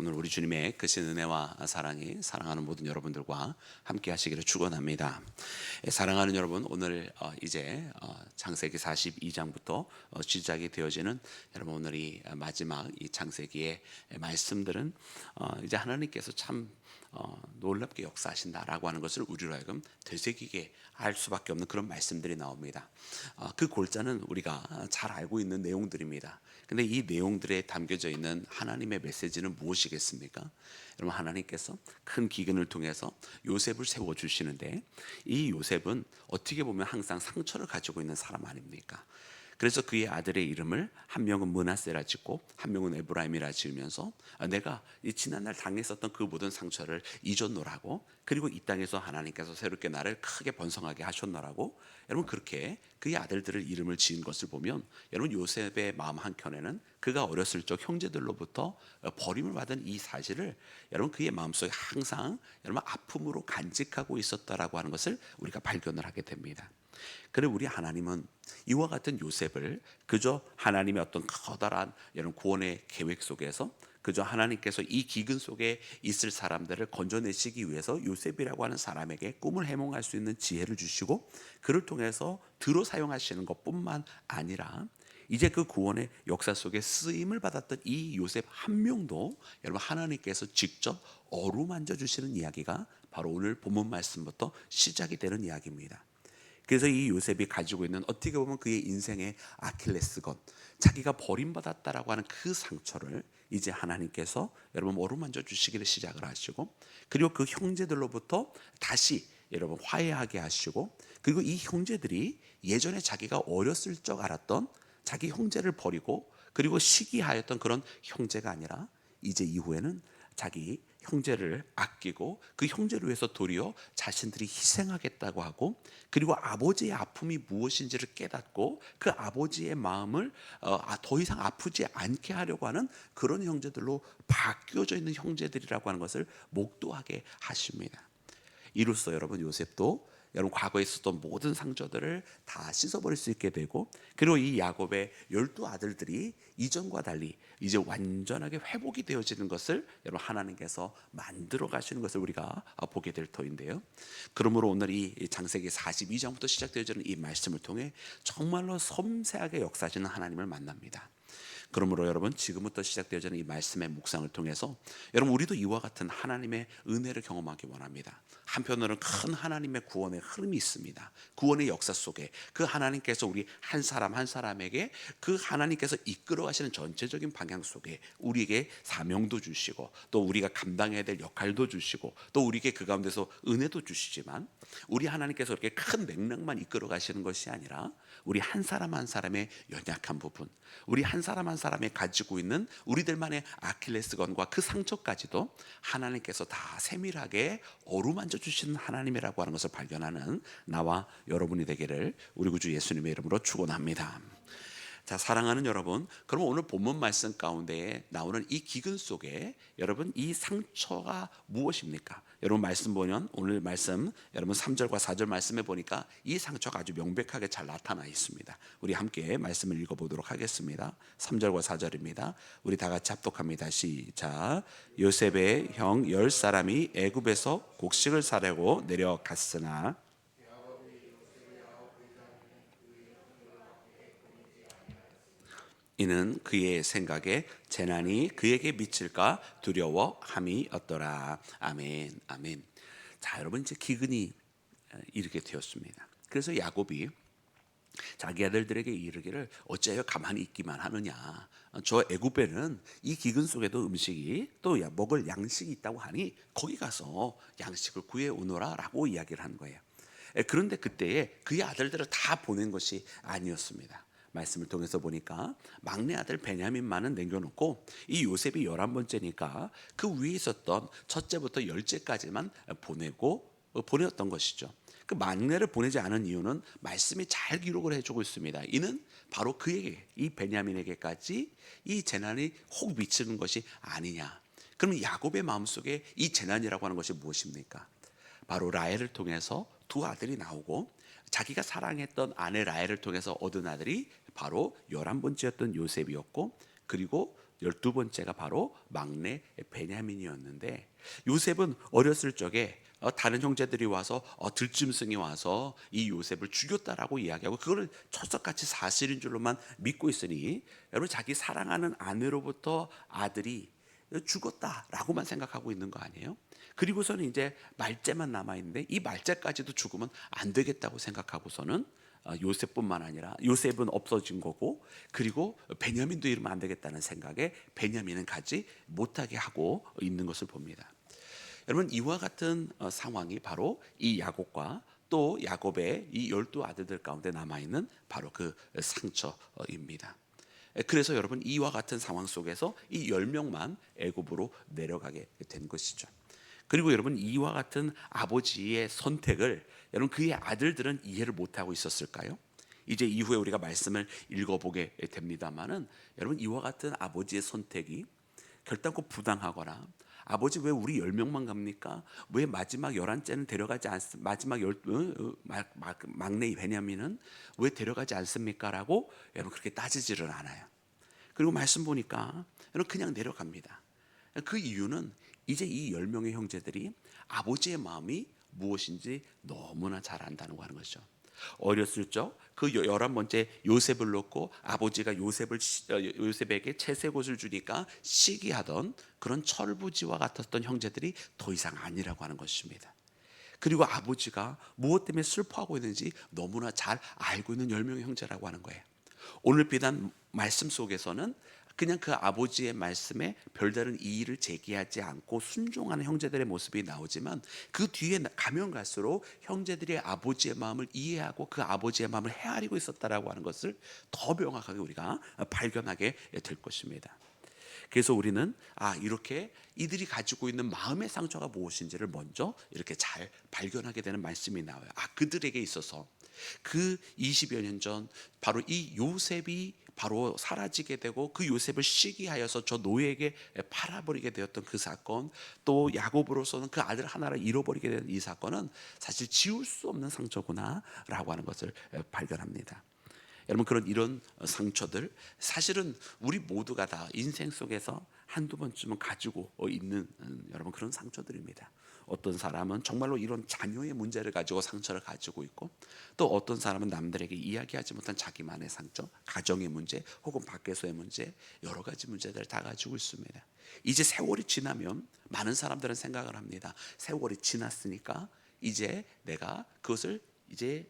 오늘 우리 주님의 크신 은혜와 사랑이 사랑하는 모든 여러분들과 함께 하시기를 축원합니다. 사랑하는 여러분, 오늘 이제 창세기 42장부터 시작이 되어지는 여러분, 오늘이 마지막 이 창세기의 말씀들은 이제 하나님께서 참 놀랍게 역사하신다라고 하는 것을 우리로 하여금 되새기게 할 수밖에 없는 그런 말씀들이 나옵니다. 그 골자는 우리가 잘 알고 있는 내용들입니다. 근데 이 내용들에 담겨져 있는 하나님의 메시지는 무엇이겠습니까? 여러분, 하나님께서 큰 기근을 통해서 요셉을 세워주시는데, 이 요셉은 어떻게 보면 항상 상처를 가지고 있는 사람 아닙니까? 그래서 그의 아들의 이름을 한 명은 므낫세라 짓고 한 명은 에브라임이라 지으면서 내가 이 지난날 당했었던 그 모든 상처를 잊었노라고, 그리고 이 땅에서 하나님께서 새롭게 나를 크게 번성하게 하셨노라고, 여러분 그렇게 그의 아들들을 이름을 지은 것을 보면, 여러분 요셉의 마음 한켠에는 그가 어렸을 적 형제들로부터 버림을 받은 이 사실을 여러분 그의 마음속에 항상 여러분 아픔으로 간직하고 있었다라고 하는 것을 우리가 발견을 하게 됩니다. 그래, 우리 하나님은 이와 같은 요셉을 그저 하나님의 어떤 커다란 이런 구원의 계획 속에서, 그저 하나님께서 이 기근 속에 있을 사람들을 건져내시기 위해서 요셉이라고 하는 사람에게 꿈을 해몽할 수 있는 지혜를 주시고, 그를 통해서 들어 사용하시는 것뿐만 아니라 이제 그 구원의 역사 속에 쓰임을 받았던 이 요셉 한 명도 여러분 하나님께서 직접 어루만져 주시는 이야기가 바로 오늘 본문 말씀부터 시작이 되는 이야기입니다. 그래서 이 요셉이 가지고 있는, 어떻게 보면 그의 인생의 아킬레스건, 자기가 버림받았다라고 하는 그 상처를 이제 하나님께서 여러분 어루만져 주시기를 시작을 하시고, 그리고 그 형제들로부터 다시 여러분 화해하게 하시고, 그리고 이 형제들이 예전에 자기가 어렸을 적 알았던 자기 형제를 버리고 그리고 시기하였던 그런 형제가 아니라, 이제 이후에는 자기 형제를 아끼고 그 형제를 위해서 도리어 자신들이 희생하겠다고 하고, 그리고 아버지의 아픔이 무엇인지를 깨닫고 그 아버지의 마음을 더 이상 아프지 않게 하려고 하는 그런 형제들로 바뀌어져 있는 형제들이라고 하는 것을 목도하게 하십니다. 이로써 여러분 요셉도 여러분 과거에 있었던 모든 상처들을 다 씻어버릴 수 있게 되고, 그리고 이 야곱의 12아들들이 이전과 달리 이제 완전하게 회복이 되어지는 것을 여러분 하나님께서 만들어 가시는 것을 우리가 보게 될 터인데요. 그러므로 오늘 이 창세기 42장부터 시작되어지는 이 말씀을 통해 정말로 섬세하게 역사하시는 하나님을 만납니다. 그러므로 여러분, 지금부터 시작되어지는 이 말씀의 묵상을 통해서 여러분 우리도 이와 같은 하나님의 은혜를 경험하기 원합니다. 한편으로는 큰 하나님의 구원의 흐름이 있습니다. 구원의 역사 속에 그 하나님께서 우리 한 사람 한 사람에게 그 하나님께서 이끌어 가시는 전체적인 방향 속에 우리에게 사명도 주시고, 또 우리가 감당해야 될 역할도 주시고, 또 우리에게 그 가운데서 은혜도 주시지만, 우리 하나님께서 이렇게 큰 맥락만 이끌어 가시는 것이 아니라 우리 한 사람 한 사람의 연약한 부분, 우리 한 사람 한 사람이 가지고 있는 우리들만의 아킬레스건과 그 상처까지도 하나님께서 다 세밀하게 어루만져 주시는 하나님이라고 하는 것을 발견하는 나와 여러분이 되기를 우리 구주 예수님의 이름으로 축원합니다. 자, 사랑하는 여러분, 그럼 오늘 본문 말씀 가운데에 나오는 이 기근 속에 여러분 이 상처가 무엇입니까? 여러분 말씀 보면, 오늘 말씀 여러분 3절과 4절 말씀에 보니까 이 상처가 아주 명백하게 잘 나타나 있습니다. 우리 함께 말씀을 읽어보도록 하겠습니다. 3절과 4절입니다. 우리 다 같이 합독합니다. 시작. 요셉의 형 10사람이 애굽에서 곡식을 사려고 내려갔으나 이는 그의 생각에 재난이 그에게 미칠까 두려워함이었더라. 아멘, 아멘. 자, 여러분 이제 기근이 이렇게 되었습니다. 그래서 야곱이 자기 아들들에게 이르기를 어찌하여 가만히 있기만 하느냐. 저 애굽에는 이 기근 속에도 음식이 또 먹을 양식이 있다고 하니 거기 가서 양식을 구해 오너라라고 이야기를 한 거예요. 그런데 그때에 그의 아들들을 다 보낸 것이 아니었습니다. 말씀을 통해서 보니까 막내 아들 베냐민만은 남겨놓고, 이 요셉이 11번째니까 그 위에 있었던 첫째부터 10째까지만 보냈던 것이죠. 그 막내를 보내지 않은 이유는 말씀이 잘 기록을 해주고 있습니다. 이는 바로 그에게, 이 베냐민에게까지 이 재난이 혹 미치는 것이 아니냐. 그러면 야곱의 마음속에 이 재난이라고 하는 것이 무엇입니까? 바로 라헬을 통해서 두 아들이 나오고, 자기가 사랑했던 아내 라헬을 통해서 얻은 아들이 바로 11번째였던 요셉이었고, 그리고 12번째가 바로 막내 베냐민이었는데, 요셉은 어렸을 적에 다른 형제들이 와서 들짐승이 와서 이 요셉을 죽였다라고 이야기하고 그거를 철석같이 사실인 줄로만 믿고 있으니, 여러분 자기 사랑하는 아내로부터 아들이 죽었다라고만 생각하고 있는 거 아니에요? 그리고서는 이제 말째만 남아 있는데 이 말째까지도 죽으면 안 되겠다고 생각하고서는 요셉뿐만 아니라 요셉은 없어진 거고, 그리고 베냐민도 이러면 안 되겠다는 생각에 베냐민은 가지 못하게 하고 있는 것을 봅니다. 여러분 이와 같은 상황이 바로 이 야곱과 또 야곱의 이 12아들들 가운데 남아있는 바로 그 상처입니다. 그래서 여러분 이와 같은 상황 속에서 이 10명만 애굽으로 내려가게 된 것이죠. 그리고 여러분 이와 같은 아버지의 선택을 여러분 그의 아들들은 이해를 못하고 있었을까요? 이제 이후에 우리가 말씀을 읽어보게 됩니다만은, 여러분 이와 같은 아버지의 선택이 결단코 부당하거나, 아버지 왜 우리 10명만 갑니까? 왜 마지막 11째는 데려가지 않습니까? 마지막 막내 베냐민은 왜 데려가지 않습니까? 라고 여러분 그렇게 따지지를 않아요. 그리고 말씀 보니까 여러분 그냥 내려갑니다. 그 이유는 이제 이 10명의 형제들이 아버지의 마음이 무엇인지 너무나 잘 안다는 거 하는 것이죠. 어렸을 적 그 11번째 요셉을 놓고 아버지가 요셉에게 채색옷을 주니까 시기하던 그런 철부지와 같았던 형제들이 더 이상 아니라고 하는 것입니다. 그리고 아버지가 무엇 때문에 슬퍼하고 있는지 너무나 잘 알고 있는 10명의 형제라고 하는 거예요. 오늘 비단 말씀 속에서는 그냥 그 아버지의 말씀에 별다른 이의를 제기하지 않고 순종하는 형제들의 모습이 나오지만, 그 뒤에 가면 갈수록 형제들이 아버지의 마음을 이해하고 그 아버지의 마음을 헤아리고 있었다라고 하는 것을 더 명확하게 우리가 발견하게 될 것입니다. 그래서 우리는 이렇게 이들이 가지고 있는 마음의 상처가 무엇인지를 먼저 이렇게 잘 발견하게 되는 말씀이 나와요. 그들에게 있어서 그 20여 년 전 바로 이 요셉이 바로 사라지게 되고 그 요셉을 시기하여서 저 노예에게 팔아버리게 되었던 그 사건, 또 야곱으로서는 그 아들 하나를 잃어버리게 된 이 사건은 사실 지울 수 없는 상처구나라고 하는 것을 발견합니다. 여러분 이런 상처들 사실은 우리 모두가 다 인생 속에서 한두 번쯤은 가지고 있는 여러분 그런 상처들입니다. 어떤 사람은 정말로 이런 자녀의 문제를 가지고 상처를 가지고 있고, 또 어떤 사람은 남들에게 이야기하지 못한 자기만의 상처, 가정의 문제 혹은 밖에서의 문제, 여러 가지 문제들을 다 가지고 있습니다. 이제 세월이 지나면 많은 사람들은 생각을 합니다. 세월이 지났으니까 이제 내가 그것을 이제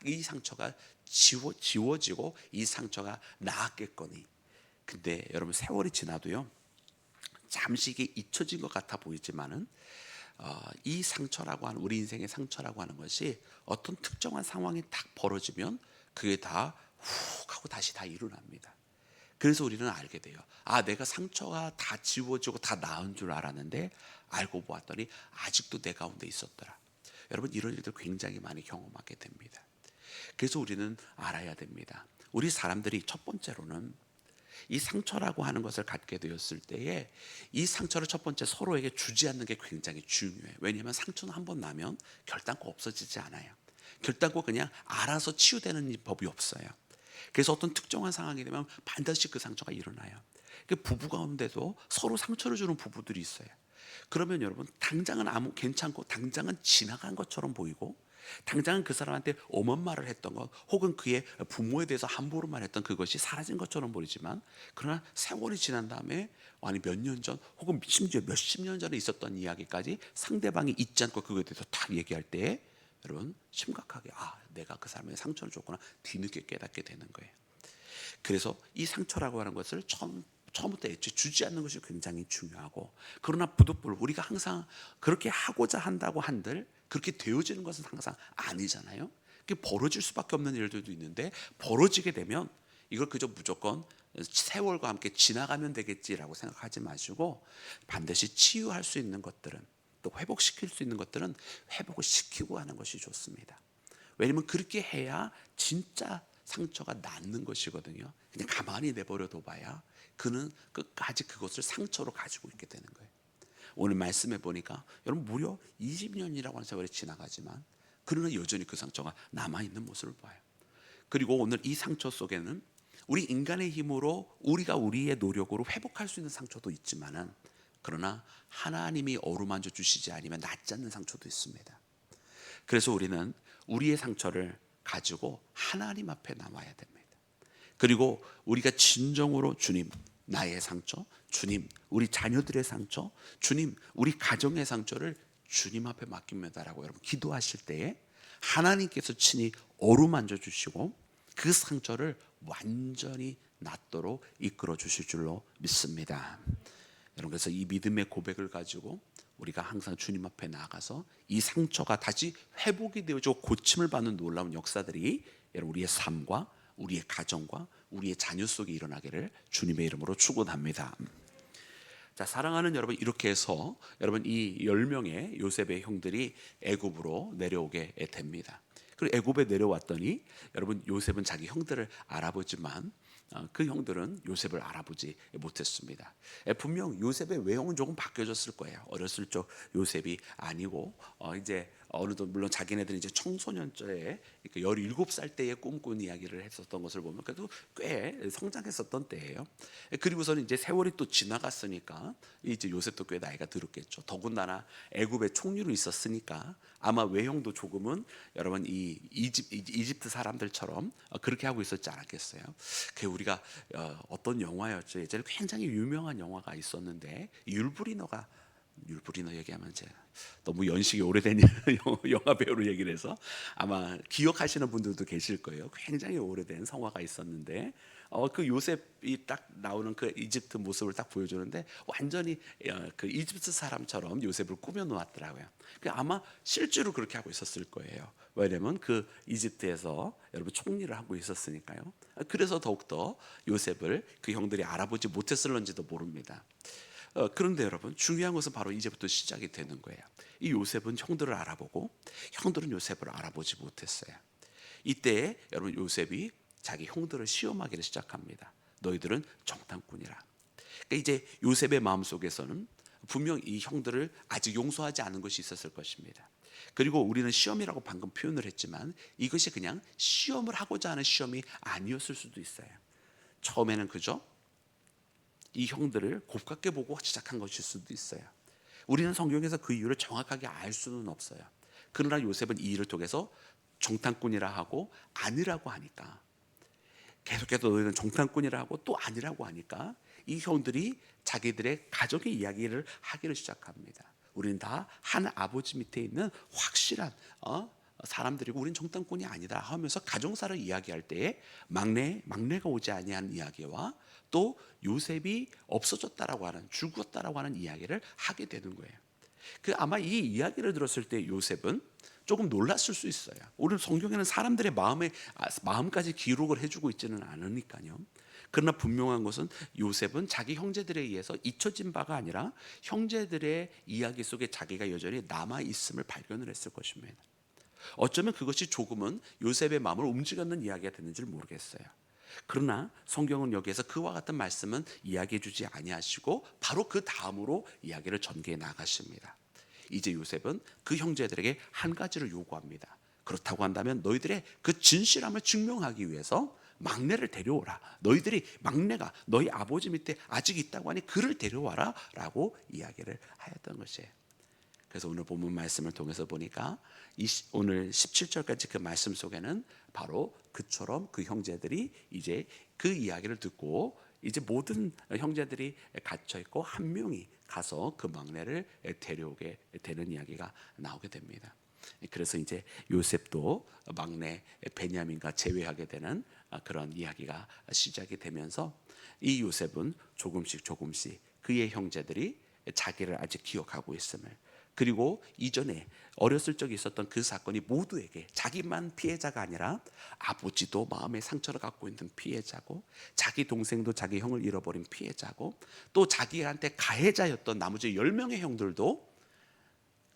이 상처가 지워지고 이 상처가 나았겠거니. 근데 여러분 세월이 지나도요, 잠시 이게 잊혀진 것 같아 보이지만은 이 상처라고 하는, 우리 인생의 상처라고 하는 것이 어떤 특정한 상황이 딱 벌어지면 그게 다 훅 하고 다시 다 일어납니다. 그래서 우리는 알게 돼요. 내가 상처가 다 지워지고 다 나은 줄 알았는데 알고 보았더니 아직도 내 가운데 있었더라. 여러분 이런 일들 굉장히 많이 경험하게 됩니다. 그래서 우리는 알아야 됩니다. 우리 사람들이 첫 번째로는 이 상처라고 하는 것을 갖게 되었을 때에 이 상처를 첫 번째 서로에게 주지 않는 게 굉장히 중요해요. 왜냐하면 상처는 한 번 나면 결단코 없어지지 않아요. 결단코 그냥 알아서 치유되는 법이 없어요. 그래서 어떤 특정한 상황이 되면 반드시 그 상처가 일어나요. 부부 가운데도 서로 상처를 주는 부부들이 있어요. 그러면 여러분 당장은 괜찮고 당장은 지나간 것처럼 보이고, 당장은 그 사람한테 엄한 말을 했던 것 혹은 그의 부모에 대해서 함부로 말했던 그것이 사라진 것처럼 보이지만, 그러나 세월이 지난 다음에 몇 년 전 혹은 심지어 몇십 년 전에 있었던 이야기까지 상대방이 잊지 않고 그거에 대해서 딱 얘기할 때 여러분 심각하게 내가 그 사람에게 상처를 줬구나 뒤늦게 깨닫게 되는 거예요. 그래서 이 상처라고 하는 것을 처음부터 애초에 주지 않는 것이 굉장히 중요하고, 그러나 부득불 우리가 항상 그렇게 하고자 한다고 한들 그렇게 되어지는 것은 항상 아니잖아요. 그게 벌어질 수밖에 없는 일들도 있는데, 벌어지게 되면 이걸 그저 무조건 세월과 함께 지나가면 되겠지라고 생각하지 마시고, 반드시 치유할 수 있는 것들은, 또 회복시킬 수 있는 것들은 회복을 시키고 하는 것이 좋습니다. 왜냐면 그렇게 해야 진짜 상처가 낫는 것이거든요. 그냥 가만히 내버려 둬봐야 그는 끝까지 그것을 상처로 가지고 있게 되는 거예요. 오늘 말씀해 보니까 여러분 무려 20년이라고 하는 세월이 지나가지만 그러나 여전히 그 상처가 남아있는 모습을 봐요. 그리고 오늘 이 상처 속에는 우리 인간의 힘으로 우리가 우리의 노력으로 회복할 수 있는 상처도 있지만은, 그러나 하나님이 어루만져 주시지 않으면 낫지 않는 상처도 있습니다. 그래서 우리는 우리의 상처를 가지고 하나님 앞에 나와야 됩니다. 그리고 우리가 진정으로 주님, 나의 상처, 주님, 우리 자녀들의 상처, 주님, 우리 가정의 상처를 주님 앞에 맡깁니다라고 여러분 기도하실 때에 하나님께서 친히 어루만져 주시고 그 상처를 완전히 낫도록 이끌어 주실 줄로 믿습니다. 여러분, 그래서 이 믿음의 고백을 가지고 우리가 항상 주님 앞에 나가서 이 상처가 다시 회복이 되어지고 고침을 받는 놀라운 역사들이 여러분 우리의 삶과 우리의 가정과 우리의 자녀 속에 일어나기를 주님의 이름으로 축원합니다. 자, 사랑하는 여러분, 이렇게 해서 여러분 이 10명의 요셉의 형들이 애굽으로 내려오게 됩니다. 그리고 애굽에 내려왔더니 여러분 요셉은 자기 형들을 알아보지만 그 형들은 요셉을 알아보지 못했습니다. 분명 요셉의 외형은 조금 바뀌어졌을 거예요. 어렸을 적 요셉이 아니고 이제 어느덧 물론 자기네들이 이제 청소년절에 17살 때에 꿈꾼 이야기를 했었던 것을 보면 그래도 꽤 성장했었던 때예요. 그리고서는 이제 세월이 또 지나갔으니까 이제 요셉도 꽤 나이가 들었겠죠. 더군다나 애굽의 총리로 있었으니까 아마 외형도 조금은 여러분 이 이집트 사람들처럼 그렇게 하고 있었지 않았겠어요. 그 우리가 어떤 영화였죠? 예전에 굉장히 유명한 영화가 있었는데 율브리너 얘기하면 제가 너무 연식이 오래된 영화 배우로 얘기를 해서 아마 기억하시는 분들도 계실 거예요. 굉장히 오래된 성화가 있었는데 그 요셉이 딱 나오는 그 이집트 모습을 딱 보여주는데 완전히 그 이집트 사람처럼 요셉을 꾸며 놓았더라고요. 아마 실제로 그렇게 하고 있었을 거예요. 왜냐면 그 이집트에서 여러분 총리를 하고 있었으니까요. 그래서 더욱더 요셉을 그 형들이 알아보지 못했을런지도 모릅니다. 그런데 여러분 중요한 것은 바로 이제부터 시작이 되는 거예요. 이 요셉은 형들을 알아보고 형들은 요셉을 알아보지 못했어요. 이때 여러분 요셉이 자기 형들을 시험하기를 시작합니다. 너희들은 정탐꾼이라. 그러니까 이제 요셉의 마음속에서는 분명 이 형들을 아직 용서하지 않은 것이 있었을 것입니다. 그리고 우리는 시험이라고 방금 표현을 했지만 이것이 그냥 시험을 하고자 하는 시험이 아니었을 수도 있어요. 처음에는 그죠? 이 형들을 곱깝게 보고 시작한 것일 수도 있어요. 우리는 성경에서 그 이유를 정확하게 알 수는 없어요. 그러나 요셉은 이 일을 통해서 정탐꾼이라 하고 아니라고 하니까, 계속해서 너희는 정탐꾼이라 하고 또 아니라고 하니까 이 형들이 자기들의 가족의 이야기를 하기를 시작합니다. 우리는 다 한 아버지 밑에 있는 확실한 사람들이고 우리는 정탐꾼이 아니다 하면서 가정사를 이야기할 때에 막내가 오지 아니한 이야기와 또 요셉이 없어졌다라고 하는, 죽었다라고 하는 이야기를 하게 되는 거예요. 아마 이 이야기를 들었을 때 요셉은 조금 놀랐을 수 있어요. 오늘 성경에는 사람들의 마음까지 기록을 해주고 있지는 않으니까요. 그러나 분명한 것은 요셉은 자기 형제들에 의해서 잊혀진 바가 아니라 형제들의 이야기 속에 자기가 여전히 남아 있음을 발견을 했을 것입니다. 어쩌면 그것이 조금은 요셉의 마음을 움직였는 이야기가 됐는지 모르겠어요. 그러나 성경은 여기에서 그와 같은 말씀은 이야기해 주지 아니하시고 바로 그 다음으로 이야기를 전개해 나가십니다. 이제 요셉은 그 형제들에게 한 가지를 요구합니다. 그렇다고 한다면 너희들의 그 진실함을 증명하기 위해서 막내를 데려오라. 너희들이 막내가 너희 아버지 밑에 아직 있다고 하니 그를 데려와라 라고 이야기를 하였던 것이에요. 그래서 오늘 본문 말씀을 통해서 보니까 오늘 17절까지 그 말씀 속에는 바로 그처럼 그 형제들이 이제 그 이야기를 듣고 이제 모든 형제들이 갇혀 있고 한 명이 가서 그 막내를 데려오게 되는 이야기가 나오게 됩니다. 그래서 이제 요셉도 막내 베냐민과 재회하게 되는 그런 이야기가 시작이 되면서 이 요셉은 조금씩 그의 형제들이 자기를 아직 기억하고 있음을, 그리고 이전에 어렸을 적에 있었던 그 사건이 모두에게 자기만 피해자가 아니라 아버지도 마음의 상처를 갖고 있는 피해자고 자기 동생도 자기 형을 잃어버린 피해자고 또 자기한테 가해자였던 나머지 10명의 형들도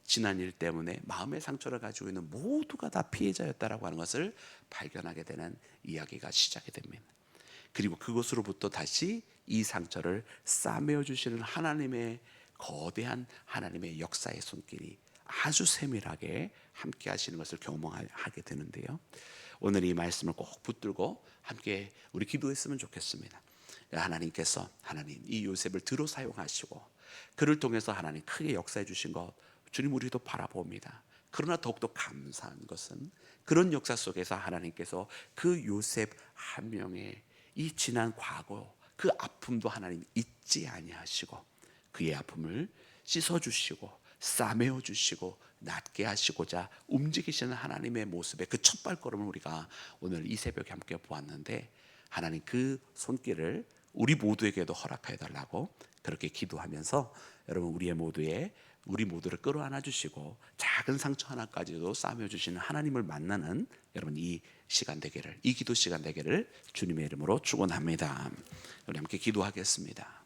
지난 일 때문에 마음의 상처를 가지고 있는 모두가 다 피해자였다라고 하는 것을 발견하게 되는 이야기가 시작이 됩니다. 그리고 그것으로부터 다시 이 상처를 싸매어 주시는 하나님의 거대한 하나님의 역사의 손길이 아주 세밀하게 함께 하시는 것을 경험하게 되는데요. 오늘 이 말씀을 꼭 붙들고 함께 우리 기도했으면 좋겠습니다. 하나님께서 이 요셉을 들어 사용하시고 그를 통해서 하나님 크게 역사해 주신 것 주님 우리도 바라봅니다. 그러나 더욱더 감사한 것은 그런 역사 속에서 하나님께서 그 요셉 한 명의 이 지난 과거 그 아픔도 하나님 잊지 아니하시고 그의 아픔을 씻어주시고 싸매어 주시고 낫게 하시고자 움직이시는 하나님의 모습의 그 첫 발걸음을 우리가 오늘 이 새벽에 함께 보았는데 하나님 그 손길을 우리 모두에게도 허락하여 달라고 그렇게 기도하면서 여러분 우리 모두를 끌어안아 주시고 작은 상처 하나까지도 싸매어 주시는 하나님을 만나는 여러분 이 기도 시간 되기를 주님의 이름으로 축원합니다. 우리 함께 기도하겠습니다.